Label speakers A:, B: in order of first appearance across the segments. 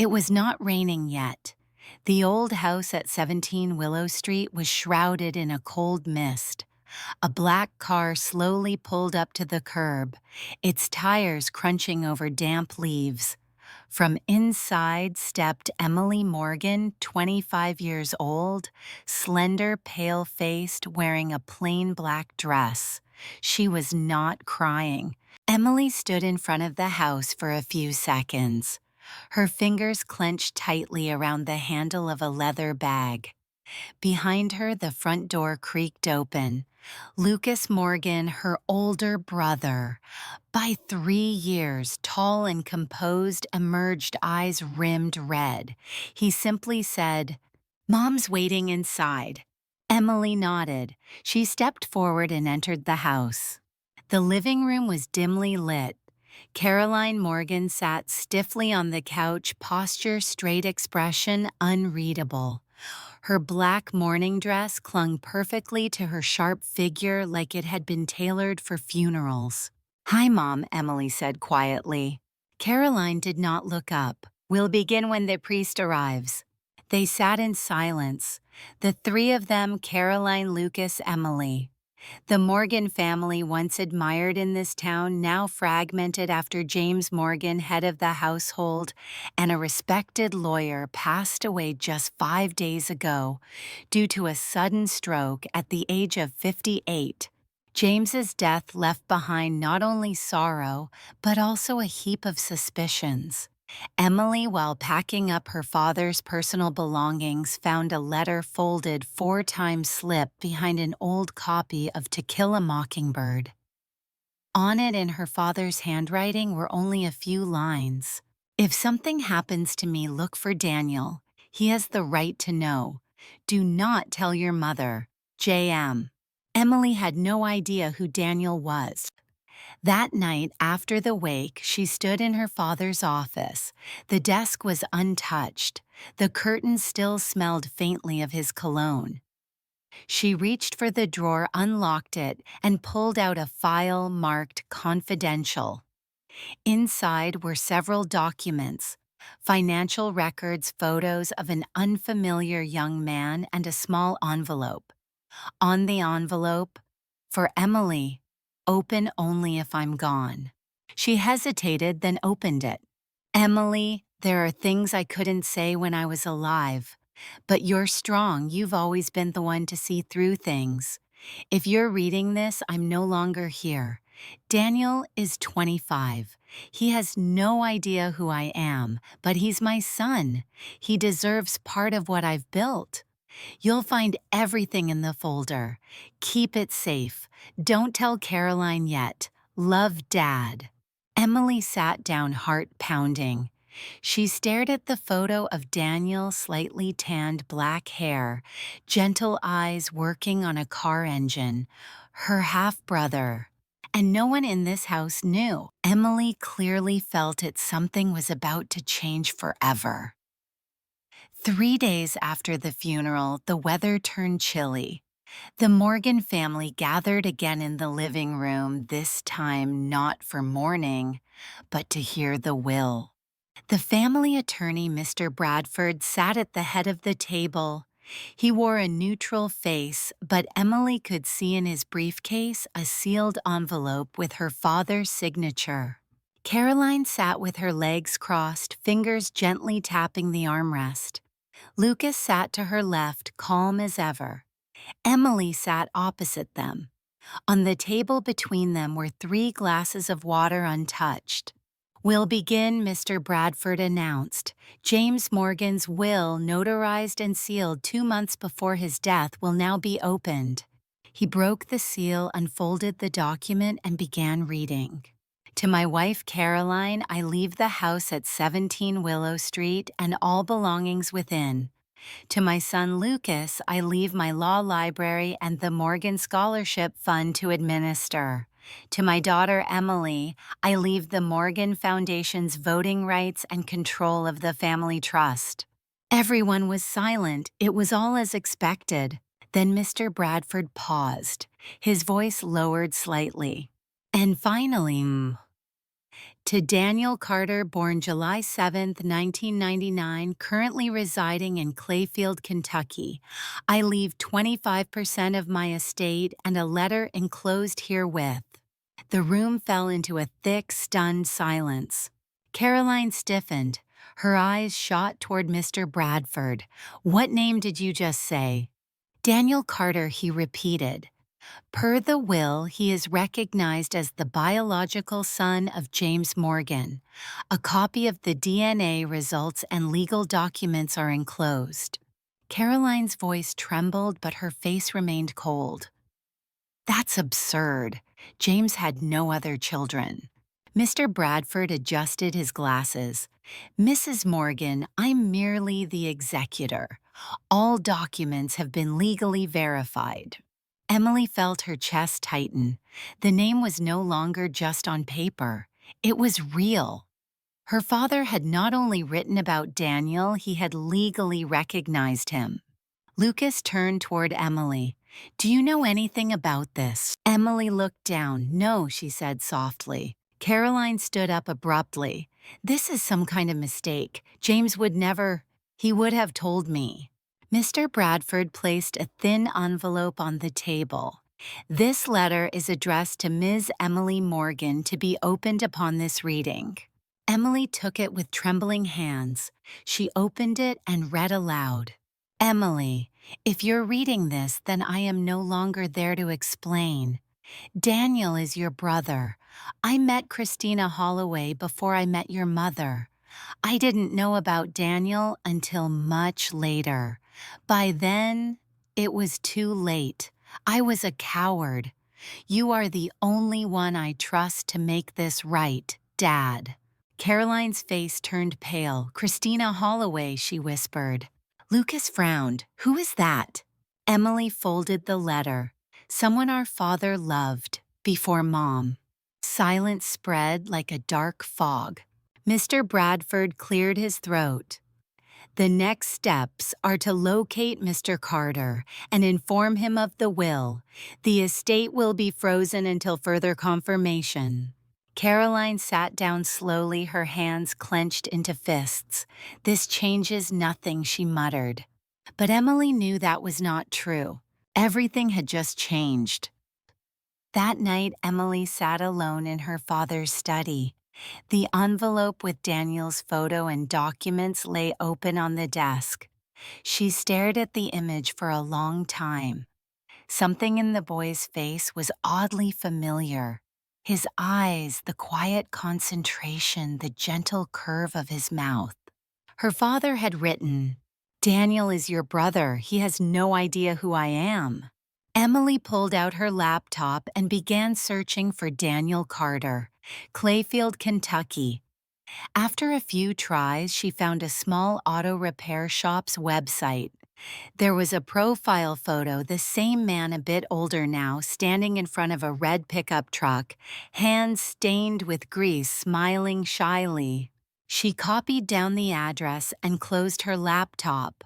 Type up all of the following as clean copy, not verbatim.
A: It was not raining yet. The old house at 17 Willow Street was shrouded in a cold mist. A black car slowly pulled up to the curb, its tires crunching over damp leaves. From inside stepped Emily Morgan, 25 years old, slender, pale-faced, wearing a plain black dress. She was not crying. Emily stood in front of the house for a few seconds. Her fingers clenched tightly around the handle of a leather bag. Behind her, the front door creaked open. Lucas Morgan, her older brother, by 3 years, tall and composed, emerged, eyes rimmed red. He simply said, "Mom's waiting inside." Emily nodded. She stepped forward and entered the house. The living room was dimly lit. Caroline Morgan sat stiffly on the couch, posture straight, expression unreadable. Her black morning dress clung perfectly to her sharp figure like it had been tailored for funerals. "Hi, Mom," Emily said quietly. Caroline did not look up. "We'll begin when the priest arrives." They sat in silence, the three of them, Caroline, Lucas, Emily. The Morgan family, once admired in this town, now fragmented after James Morgan, head of the household and a respected lawyer, passed away just 5 days ago due to a sudden stroke at the age of 58. James's death left behind not only sorrow, but also a heap of suspicions. Emily, while packing up her father's personal belongings, found a letter folded 4 times slipped behind an old copy of To Kill a Mockingbird. On it, in her father's handwriting, were only a few lines. "If something happens to me, look for Daniel. He has the right to know. Do not tell your mother. J.M." Emily had no idea who Daniel was. That night, after the wake, she stood in her father's office. The desk was untouched. The curtains still smelled faintly of his cologne. She reached for the drawer, unlocked it, and pulled out a file marked "Confidential." Inside were several documents, financial records, photos of an unfamiliar young man, and a small envelope. On the envelope, "For Emily, open only if I'm gone." She hesitated, then opened it. "Emily, there are things I couldn't say when I was alive. But you're strong. You've always been the one to see through things. If you're reading this, I'm no longer here. Daniel is 25. He has no idea who I am, but he's my son. He deserves part of what I've built. You'll find everything in the folder. Keep it safe. Don't tell Caroline yet. Love, Dad." Emily sat down, heart pounding. She stared at the photo of Daniel, slightly tanned, black hair, gentle eyes working on a car engine, her half-brother. And no one in this house knew. Emily clearly felt it. Something was about to change forever. 3 days after the funeral, the weather turned chilly. The Morgan family gathered again in the living room, this time not for mourning, but to hear the will. The family attorney, Mr. Bradford, sat at the head of the table. He wore a neutral face, but Emily could see in his briefcase a sealed envelope with her father's signature. Caroline sat with her legs crossed, fingers gently tapping the armrest. Lucas sat to her left, calm as ever. Emily sat opposite them. On the table between them were 3 glasses of water untouched. "We'll begin," Mr. Bradford announced. "James Morgan's will, notarized and sealed 2 months before his death, will now be opened." He broke the seal, unfolded the document, and began reading. "To my wife Caroline, I leave the house at 17 Willow Street and all belongings within. To my son Lucas, I leave my law library and the Morgan Scholarship Fund to administer. To my daughter Emily, I leave the Morgan Foundation's voting rights and control of the family trust." Everyone was silent. It was all as expected. Then Mr. Bradford paused. His voice lowered slightly. "And finally, To Daniel Carter, born July 7, 1999, currently residing in Clayfield, Kentucky, I leave 25% of my estate and a letter enclosed herewith. The room fell into a thick, stunned silence. Caroline stiffened. Her eyes shot toward Mr. Bradford. "What name did you just say?" "Daniel Carter," he repeated. Per the will, he is recognized as the biological son of James Morgan. A copy of the DNA results and legal documents are enclosed. Caroline's voice trembled, but her face remained cold. "That's absurd. James had no other children." Mr. Bradford adjusted his glasses. "Mrs. Morgan, I'm merely the executor. All documents have been legally verified." Emily felt her chest tighten. The name was no longer just on paper. It was real. Her father had not only written about Daniel, he had legally recognized him. Lucas turned toward Emily. "Do you know anything about this?" Emily looked down. "No," she said softly. Caroline stood up abruptly. "This is some kind of mistake. James would never. He would have told me." Mr. Bradford placed a thin envelope on the table. "This letter is addressed to Ms. Emily Morgan to be opened upon this reading." Emily took it with trembling hands. She opened it and read aloud. "Emily, if you're reading this, then I am no longer there to explain. Daniel is your brother. I met Christina Holloway before I met your mother. I didn't know about Daniel until much later. By then, it was too late. I was a coward. You are the only one I trust to make this right, Dad." Caroline's face turned pale. "Christina Holloway," she whispered. Lucas frowned. "Who is that?" Emily folded the letter. "Someone our father loved, before Mom." Silence spread like a dark fog. Mr. Bradford cleared his throat. "The next steps are to locate Mr. Carter and inform him of the will. The estate will be frozen until further confirmation." Caroline sat down slowly, her hands clenched into fists. "This changes nothing," she muttered. But Emily knew that was not true. Everything had just changed. That night, Emily sat alone in her father's study. The envelope with Daniel's photo and documents lay open on the desk. She stared at the image for a long time. Something in the boy's face was oddly familiar. His eyes, the quiet concentration, the gentle curve of his mouth. Her father had written, "Daniel is your brother. He has no idea who I am." Emily pulled out her laptop and began searching for Daniel Carter, Clayfield, Kentucky. After a few tries, she found a small auto repair shop's website. There was a profile photo, the same man a bit older now, standing in front of a red pickup truck, hands stained with grease, smiling shyly. She copied down the address and closed her laptop.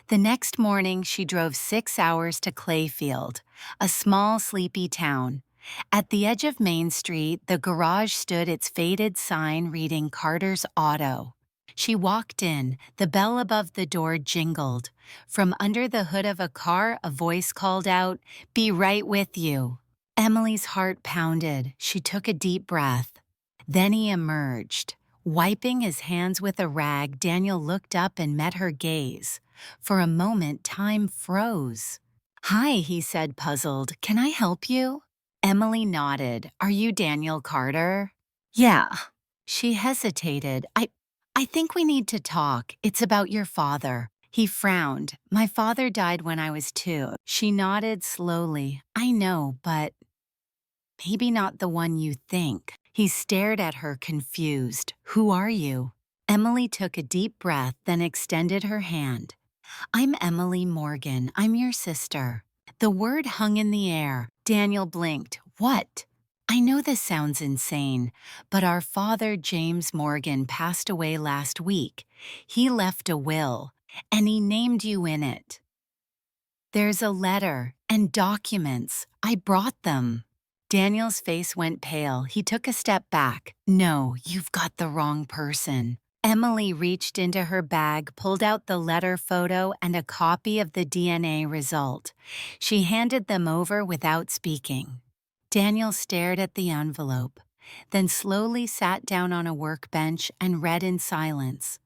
A: The next morning, she drove 6 hours to Clayfield, a small, sleepy town. At the edge of Main Street, the garage stood its faded sign reading Carter's Auto. She walked in. The bell above the door jingled. From under the hood of a car, a voice called out, "Be right with you." Emily's heart pounded. She took a deep breath. Then he emerged. Wiping his hands with a rag, Daniel looked up and met her gaze. For a moment, time froze. "Hi," he said, puzzled. "Can I help you?" Emily nodded. "Are you Daniel Carter?" "Yeah." She hesitated. I think we need to talk. It's about your father." He frowned. "My father died when I was 2. She nodded slowly. "I know, but maybe not the one you think." He stared at her, confused. "Who are you?" Emily took a deep breath, then extended her hand. "I'm Emily Morgan. I'm your sister." The word hung in the air. Daniel blinked. "What?" "I know this sounds insane, but our father, James Morgan, passed away last week. He left a will, and he named you in it. There's a letter and documents. I brought them." Daniel's face went pale. He took a step back. No, you've got the wrong person. Emily reached into her bag, pulled out the letter photo and a copy of the DNA result. She handed them over without speaking. Daniel stared at the envelope, then slowly sat down on a workbench and read in silence.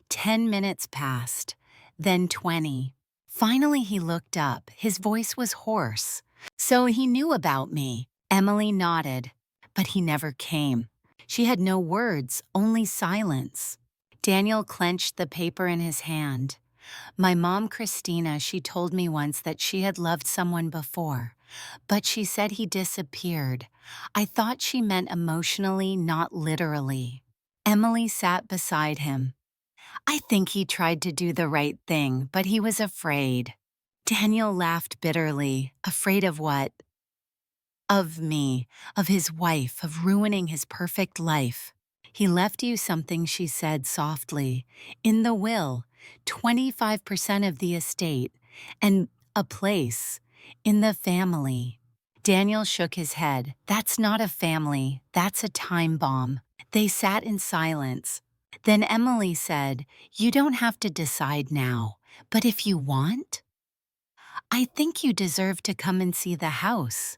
A: 10 minutes passed, then 20. Finally he looked up. His voice was hoarse. So he knew about me. Emily nodded, but he never came. She had no words, only silence. Daniel clenched the paper in his hand. My mom, Christina, she told me once that she had loved someone before, but she said he disappeared. I thought she meant emotionally, not literally. Emily sat beside him. I think he tried to do the right thing, but he was afraid. Daniel laughed bitterly. Afraid of what? Of me, of his wife, of ruining his perfect life. He left you something, she said softly. In the will, 25% of the estate, and a place in the family. Daniel shook his head. That's not a family, that's a time bomb. They sat in silence. Then Emily said, You don't have to decide now, but if you want, I think you deserve to come and see the house.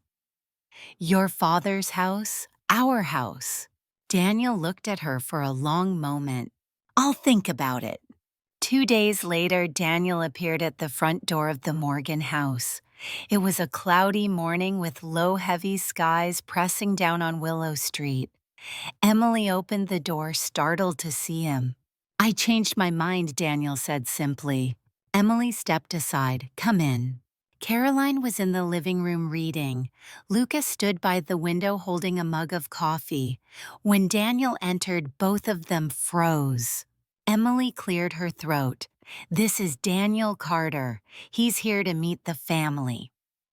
A: Your father's house, our house. Daniel looked at her for a long moment. I'll think about it. 2 days later, Daniel appeared at the front door of the Morgan house. It was a cloudy morning with low, heavy skies pressing down on Willow Street. Emily opened the door, startled to see him. I changed my mind, Daniel said simply. Emily stepped aside. Come in. Caroline was in the living room reading. Lucas stood by the window holding a mug of coffee. When Daniel entered, both of them froze. Emily cleared her throat. This is Daniel Carter. He's here to meet the family.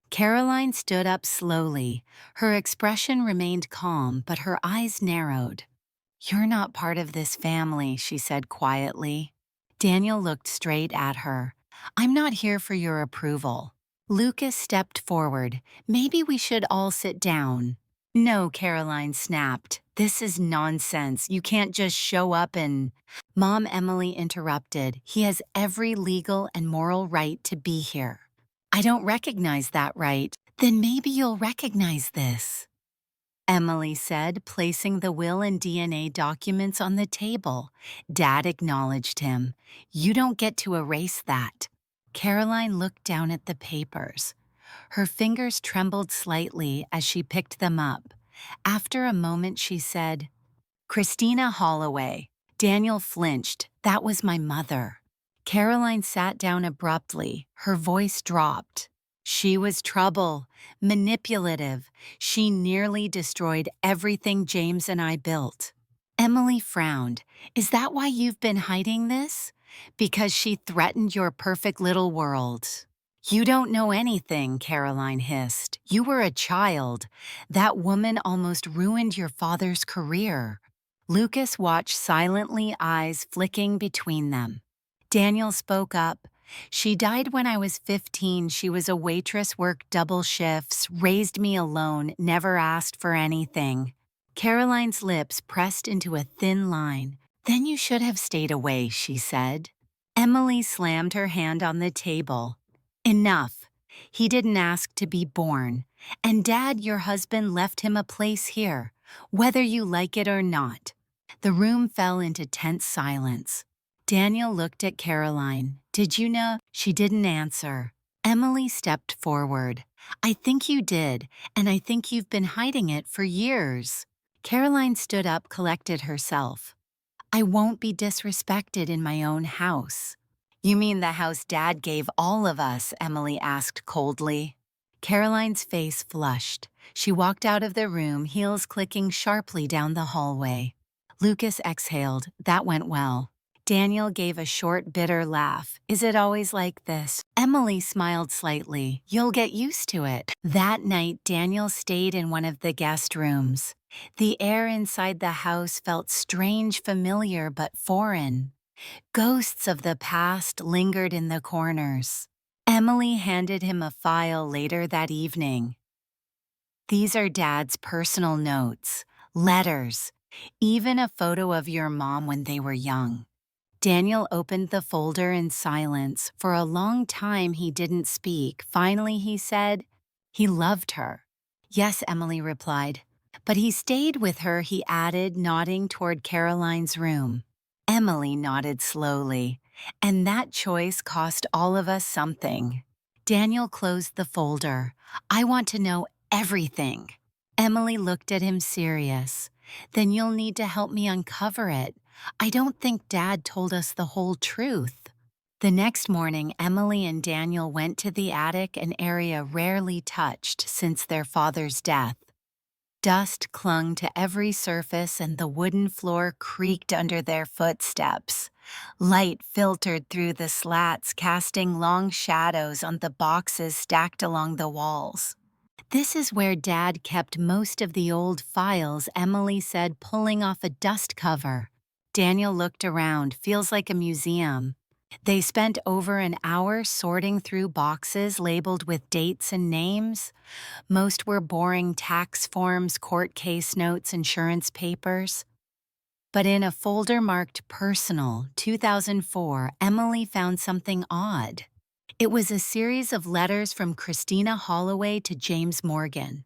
A: Caroline stood up slowly. Her expression remained calm, but her eyes narrowed. You're not part of this family, she said quietly. Daniel looked straight at her. I'm not here for your approval. Lucas stepped forward. Maybe we should all sit down. No, Caroline snapped. This is nonsense. You can't just show up and… Mom, Emily interrupted. He has every legal and moral right to be here. I don't recognize that right. Then maybe you'll recognize this, Emily said, placing the will and DNA documents on the table. Dad acknowledged him. You don't get to erase that. Caroline looked down at the papers. Her fingers trembled slightly as she picked them up. After a moment, she said, Christina Holloway. Daniel flinched. That was my mother. Caroline sat down abruptly. Her voice dropped. She was trouble, manipulative. She nearly destroyed everything James and I built. Emily frowned. Is that why you've been hiding this? Because she threatened your perfect little world. You don't know anything, Caroline hissed. You were a child. That woman almost ruined your father's career. Lucas watched silently, eyes flicking between them. Daniel spoke up. She died when I was 15. She was a waitress, worked double shifts, raised me alone, never asked for anything. Caroline's lips pressed into a thin line. Then you should have stayed away, she said. Emily slammed her hand on the table. Enough. He didn't ask to be born. And Dad, your husband, left him a place here, whether you like it or not. The room fell into tense silence. Daniel looked at Caroline. Did you know? She didn't answer. Emily stepped forward. I think you did, and I think you've been hiding it for years. Caroline stood up, collected herself. I won't be disrespected in my own house. You mean the house Dad gave all of us? Emily asked coldly. Caroline's face flushed. She walked out of the room, heels clicking sharply down the hallway. Lucas exhaled. That went well. Daniel gave a short, bitter laugh. Is it always like this? Emily smiled slightly. You'll get used to it. That night, Daniel stayed in one of the guest rooms. The air inside the house felt strange, familiar, but foreign. Ghosts of the past lingered in the corners. Emily handed him a file later that evening. These are Dad's personal notes, letters, even a photo of your mom when they were young. Daniel opened the folder in silence. For a long time he didn't speak. Finally he said, he loved her. Yes, Emily replied. But he stayed with her, he added, nodding toward Caroline's room. Emily nodded slowly. And that choice cost all of us something. Daniel closed the folder. I want to know everything. Emily looked at him serious. Then you'll need to help me uncover it. I don't think Dad told us the whole truth. The next morning, Emily and Daniel went to the attic, an area rarely touched since their father's death. Dust clung to every surface and the wooden floor creaked under their footsteps. Light filtered through the slats, casting long shadows on the boxes stacked along the walls. This is where Dad kept most of the old files, Emily said, pulling off a dust cover. Daniel looked around. Feels like a museum. They spent over an hour sorting through boxes labeled with dates and names. Most were boring tax forms, court case notes, insurance papers. But in a folder marked Personal, 2004, Emily found something odd. It was a series of letters from Christina Holloway to James Morgan,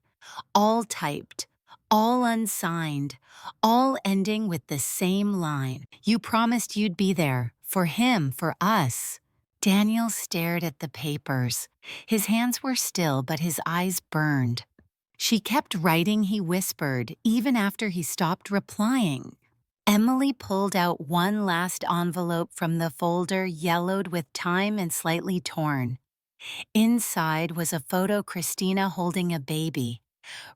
A: all typed, all unsigned, all ending with the same line. You promised you'd be there, for him, for us. Daniel stared at the papers. His hands were still, but his eyes burned. She kept writing, he whispered, even after he stopped replying. Emily pulled out one last envelope from the folder, yellowed with time and slightly torn. Inside was a photo Christina holding a baby.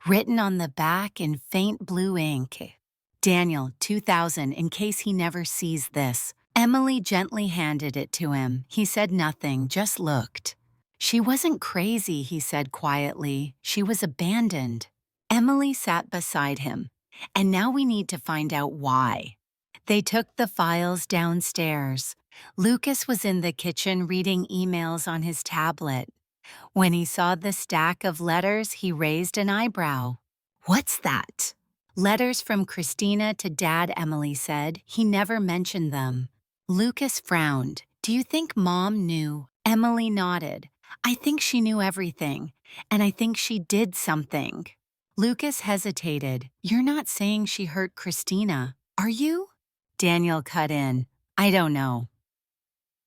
A: Written on the back in faint blue ink. Daniel, 2000, in case he never sees this. Emily gently handed it to him. He said nothing, just looked. She wasn't crazy, he said quietly. She was abandoned. Emily sat beside him. And now we need to find out why. They took the files downstairs. Lucas was in the kitchen reading emails on his tablet. When he saw the stack of letters, he raised an eyebrow. What's that? Letters from Christina to Dad, Emily said. He never mentioned them. Lucas frowned. Do you think Mom knew? Emily nodded. I think she knew everything, and I think she did something. Lucas hesitated. You're not saying she hurt Christina, are you? Daniel cut in. I don't know.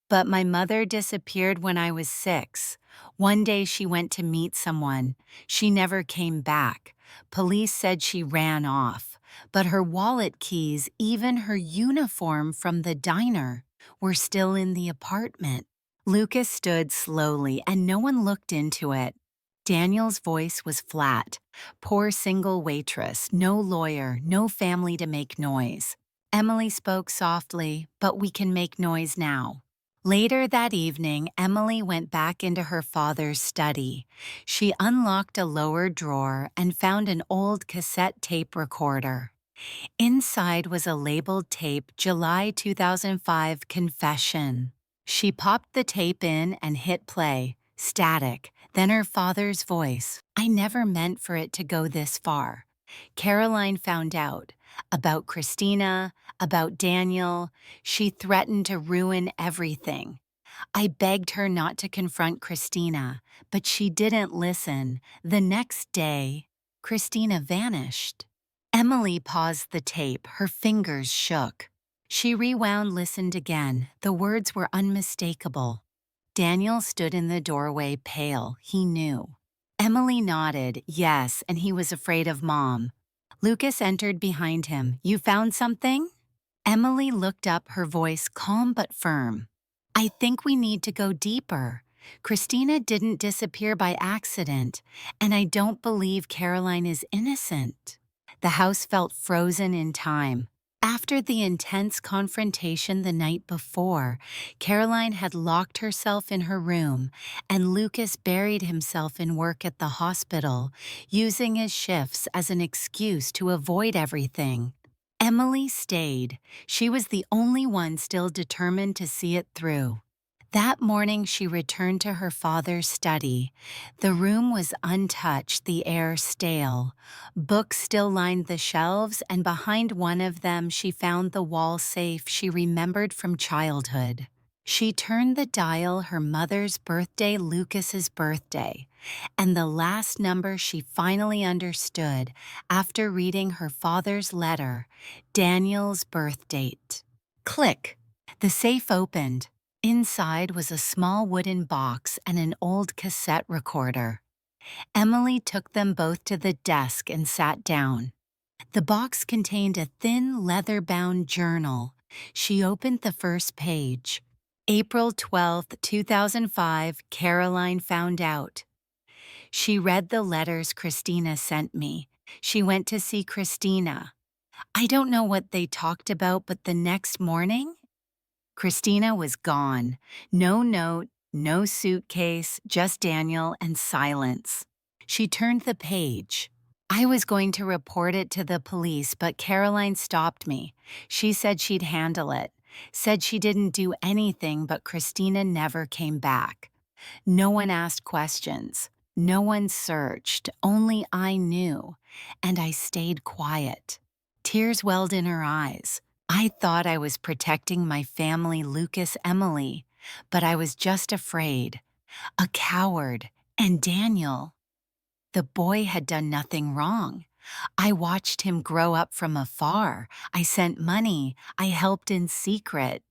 A: But my mother disappeared when I was 6. One day she went to meet someone. She never came back. Police said she ran off. But her wallet keys, even her uniform from the diner, were still in the apartment. Lucas stood slowly, and no one looked into it. Daniel's voice was flat. Poor single waitress, no lawyer, no family to make noise. Emily spoke softly, but we can make noise now. Later that evening, Emily went back into her father's study. She unlocked a lower drawer and found an old cassette tape recorder. Inside was a labeled tape, July 2005 confession. She popped the tape in and hit play, static, then her father's voice. I never meant for it to go this far. Caroline found out. About Christina, about Daniel. She threatened to ruin everything. I begged her not to confront Christina, but she didn't listen. The next day, Christina vanished. Emily paused the tape. Her fingers shook. She rewound, listened again. The words were unmistakable. Daniel stood in the doorway, pale. He knew. Emily nodded, yes, and he was afraid of Mom. Lucas entered behind him. You found something? Emily looked up, her voice calm but firm. I think we need to go deeper. Christina didn't disappear by accident, and I don't believe Caroline is innocent. The house felt frozen in time. After the intense confrontation the night before, Caroline had locked herself in her room, and Lucas buried himself in work at the hospital, using his shifts as an excuse to avoid everything. Emily stayed. She was the only one still determined to see it through. That morning she returned to her father's study. The room was untouched, the air stale. Books still lined the shelves, and behind one of them she found the wall safe she remembered from childhood. She turned the dial, her mother's birthday, Lucas's birthday, and the last number she finally understood after reading her father's letter, Daniel's birth date. Click! The safe opened. Inside was a small wooden box and an old cassette recorder. Emily took them both to the desk and sat down. The box contained a thin, leather-bound journal. She opened the first page. April 12, 2005, Caroline found out. She read the letters Christina sent me. She went to see Christina. I don't know what they talked about, but the next morning, Christina was gone. No note, no suitcase, just Daniel and silence. She turned the page. I was going to report it to the police, but Caroline stopped me. She said she'd handle it. Said she didn't do anything, but Christina never came back. No one asked questions. No one searched. Only I knew. And I stayed quiet. Tears welled in her eyes. I thought I was protecting my family, Lucas, Emily, but I was just afraid. A coward. And Daniel. The boy had done nothing wrong. I watched him grow up from afar. I sent money. I helped in secret.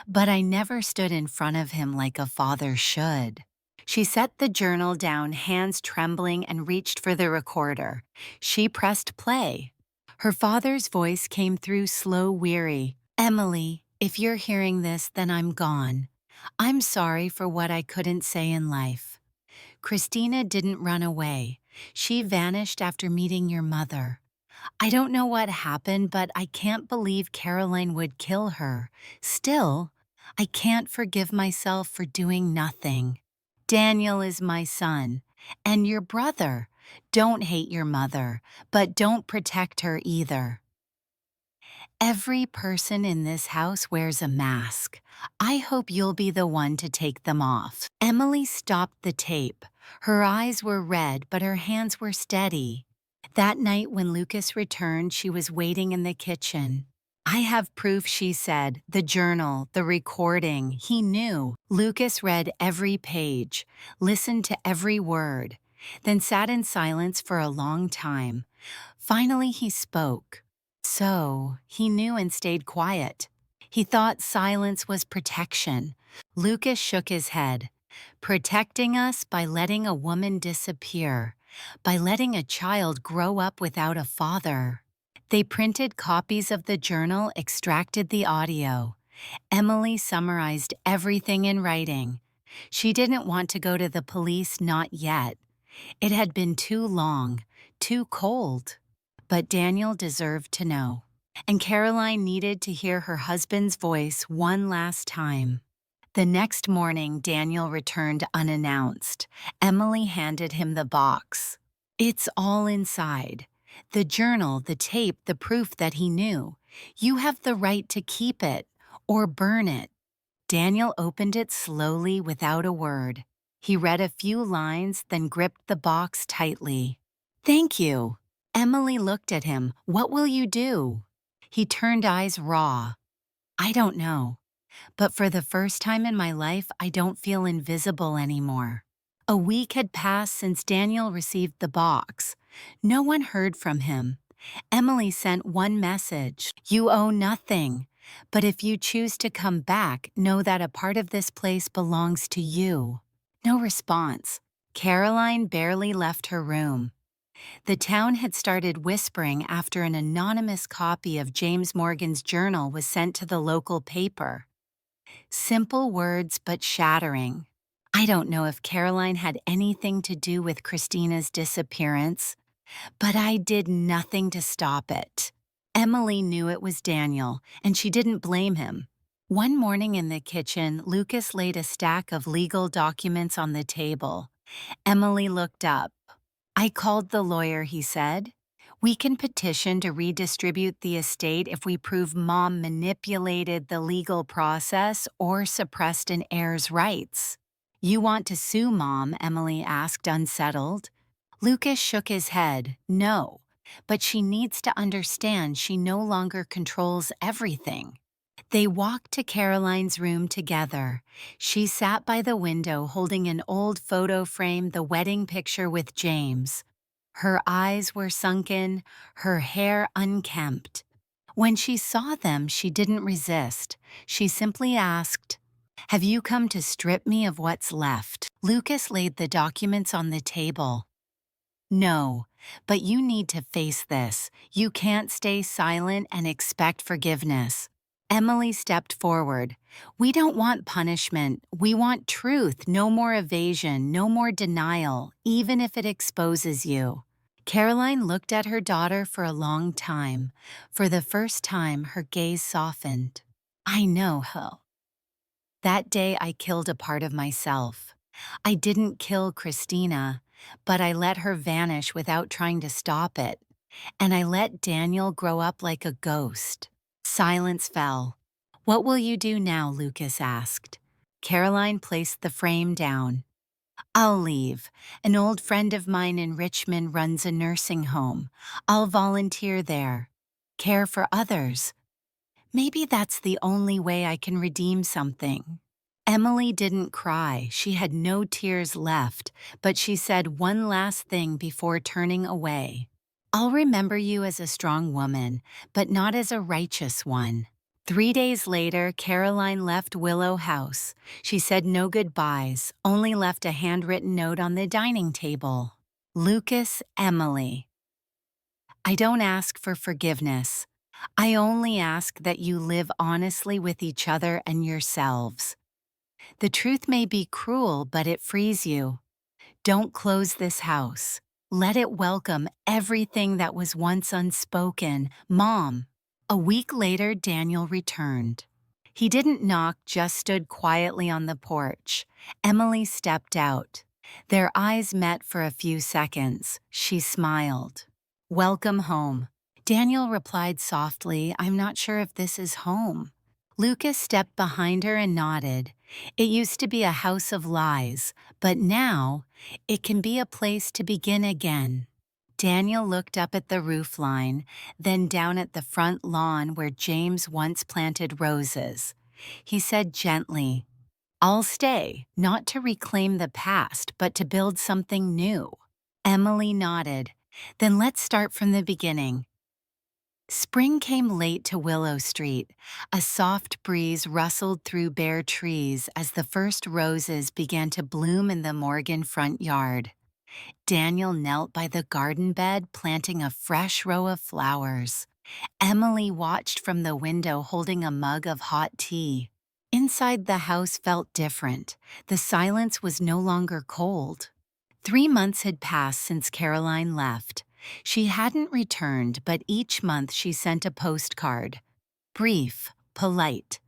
A: But I never stood in front of him like a father should. She set the journal down, hands trembling, and reached for the recorder. She pressed play. Her father's voice came through slow, weary. Emily, if you're hearing this, then I'm gone. I'm sorry for what I couldn't say in life. Christina didn't run away. She vanished after meeting your mother. I don't know what happened, but I can't believe Caroline would kill her. Still, I can't forgive myself for doing nothing. Daniel is my son, and your brother. Don't hate your mother, but don't protect her either. Every person in this house wears a mask. I hope you'll be the one to take them off. Emily stopped the tape. Her eyes were red, but her hands were steady. That night when Lucas returned, she was waiting in the kitchen. I have proof, she said. The journal, the recording. He knew. Lucas read every page, listened to every word, then sat in silence for a long time. Finally he spoke. So, he knew and stayed quiet. He thought silence was protection. Lucas shook his head. Protecting us by letting a woman disappear, by letting a child grow up without a father. They printed copies of the journal, extracted the audio. Emily summarized everything in writing. She didn't want to go to the police, not yet. It had been too long, too cold. But Daniel deserved to know. And Caroline needed to hear her husband's voice one last time. The next morning, Daniel returned unannounced. Emily handed him the box. It's all inside. The journal, the tape, the proof that he knew. You have the right to keep it, or burn it. Daniel opened it slowly without a word. He read a few lines, then gripped the box tightly. Thank you. Emily looked at him. What will you do? He turned eyes raw. I don't know. But for the first time in my life, I don't feel invisible anymore. A week had passed since Daniel received the box. No one heard from him. Emily sent one message. You owe nothing. But if you choose to come back, know that a part of this place belongs to you. No response. Caroline barely left her room. The town had started whispering after an anonymous copy of James Morgan's journal was sent to the local paper. Simple words, but shattering. I don't know if Caroline had anything to do with Christina's disappearance, but I did nothing to stop it. Emily knew it was Daniel, and she didn't blame him. One morning in the kitchen, Lucas laid a stack of legal documents on the table. Emily looked up. I called the lawyer, he said. We can petition to redistribute the estate if we prove Mom manipulated the legal process or suppressed an heir's rights. You want to sue Mom? Emily asked, unsettled. Lucas shook his head. No, but she needs to understand she no longer controls everything. They walked to Caroline's room together. She sat by the window holding an old photo frame, the wedding picture with James. Her eyes were sunken, her hair unkempt. When she saw them, she didn't resist. She simply asked, "Have you come to strip me of what's left?" Lucas laid the documents on the table. "No, but you need to face this. You can't stay silent and expect forgiveness." Emily stepped forward. "We don't want punishment. We want truth. No more evasion, no more denial, even if it exposes you." Caroline looked at her daughter for a long time. For the first time, her gaze softened. "I know, Ho. That day I killed a part of myself. I didn't kill Christina, but I let her vanish without trying to stop it. And I let Daniel grow up like a ghost." Silence fell. "What will you do now?" Lucas asked. Caroline placed the frame down. "I'll leave. An old friend of mine in Richmond runs a nursing home. I'll volunteer there. Care for others. Maybe that's the only way I can redeem something." Emily didn't cry. She had no tears left, but she said one last thing before turning away. "I'll remember you as a strong woman, but not as a righteous one." 3 days later, Caroline left Willow House. She said no goodbyes, only left a handwritten note on the dining table. Lucas, Emily. I don't ask for forgiveness. I only ask that you live honestly with each other and yourselves. The truth may be cruel, but it frees you. Don't close this house. Let it welcome everything that was once unspoken. Mom. A week later, Daniel returned. He didn't knock, just stood quietly on the porch. Emily stepped out. Their eyes met for a few seconds. She smiled. "Welcome home." Daniel replied softly, "I'm not sure if this is home." Lucas stepped behind her and nodded. "It used to be a house of lies, but now it can be a place to begin again." Daniel looked up at the roofline, then down at the front lawn where James once planted roses. He said gently, "I'll stay, not to reclaim the past, but to build something new." Emily nodded. "Then let's start from the beginning." Spring came late to Willow Street. A soft breeze rustled through bare trees as the first roses began to bloom in the Morgan front yard. Daniel knelt by the garden bed, planting a fresh row of flowers. Emily watched from the window holding a mug of hot tea. Inside the house felt different. The silence was no longer cold. 3 months had passed since Caroline left. She hadn't returned, but each month she sent a postcard. Brief, polite,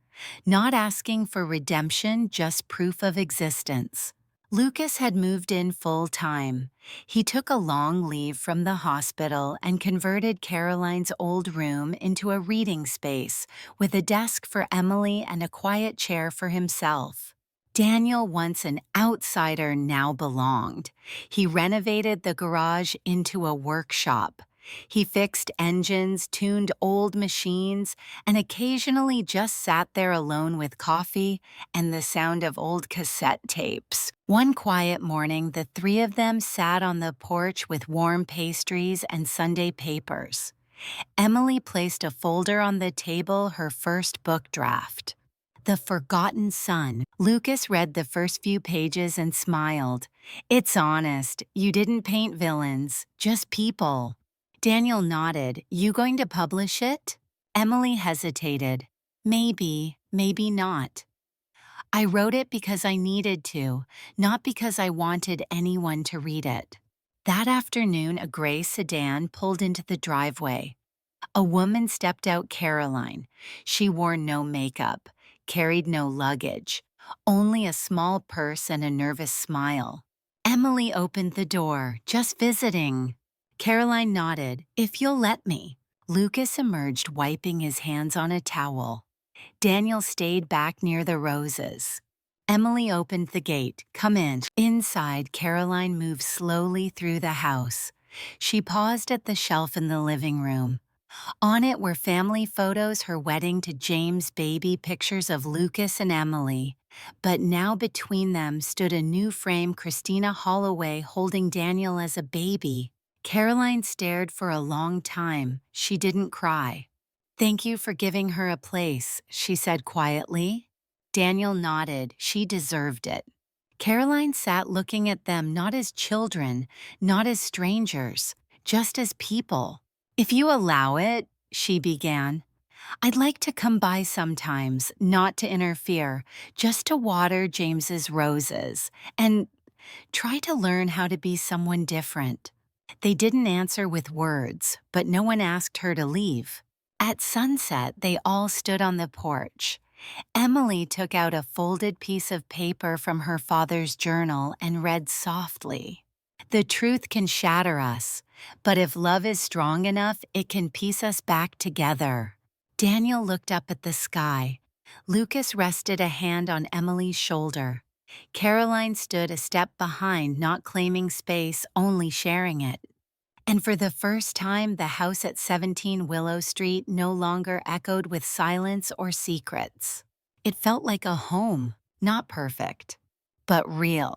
A: not asking for redemption, just proof of existence. Lucas had moved in full-time. He took a long leave from the hospital and converted Caroline's old room into a reading space with a desk for Emily and a quiet chair for himself. Daniel, once an outsider, now belonged. He renovated the garage into a workshop. He fixed engines, tuned old machines, and occasionally just sat there alone with coffee and the sound of old cassette tapes. One quiet morning, the three of them sat on the porch with warm pastries and Sunday papers. Emily placed a folder on the table, her first book draft. The Forgotten Son. Lucas read the first few pages and smiled. "It's honest. You didn't paint villains, just people." Daniel nodded. "You going to publish it?" Emily hesitated. "Maybe, maybe not. I wrote it because I needed to, not because I wanted anyone to read it." That afternoon, a gray sedan pulled into the driveway. A woman stepped out. Caroline. She wore no makeup, carried no luggage, only a small purse and a nervous smile. Emily opened the door. "Just visiting." Caroline nodded. "If you'll let me." Lucas emerged, wiping his hands on a towel. Daniel stayed back near the roses. Emily opened the gate. "Come in." Inside, Caroline moved slowly through the house. She paused at the shelf in the living room. On it were family photos, her wedding to James, baby pictures of Lucas and Emily. But now between them stood a new frame, Christina Holloway holding Daniel as a baby. Caroline stared for a long time. She didn't cry. "Thank you for giving her a place," she said quietly. Daniel nodded. She deserved it. Caroline sat looking at them, not as children, not as strangers, just as people. "If you allow it," she began, "I'd like to come by sometimes, not to interfere, just to water James's roses, and try to learn how to be someone different." They didn't answer with words, but no one asked her to leave. At sunset, they all stood on the porch. Emily took out a folded piece of paper from her father's journal and read softly. "The truth can shatter us, but if love is strong enough, it can piece us back together." Daniel looked up at the sky. Lucas rested a hand on Emily's shoulder. Caroline stood a step behind, not claiming space, only sharing it. And for the first time, the house at 17 Willow Street no longer echoed with silence or secrets. It felt like a home, not perfect, but real.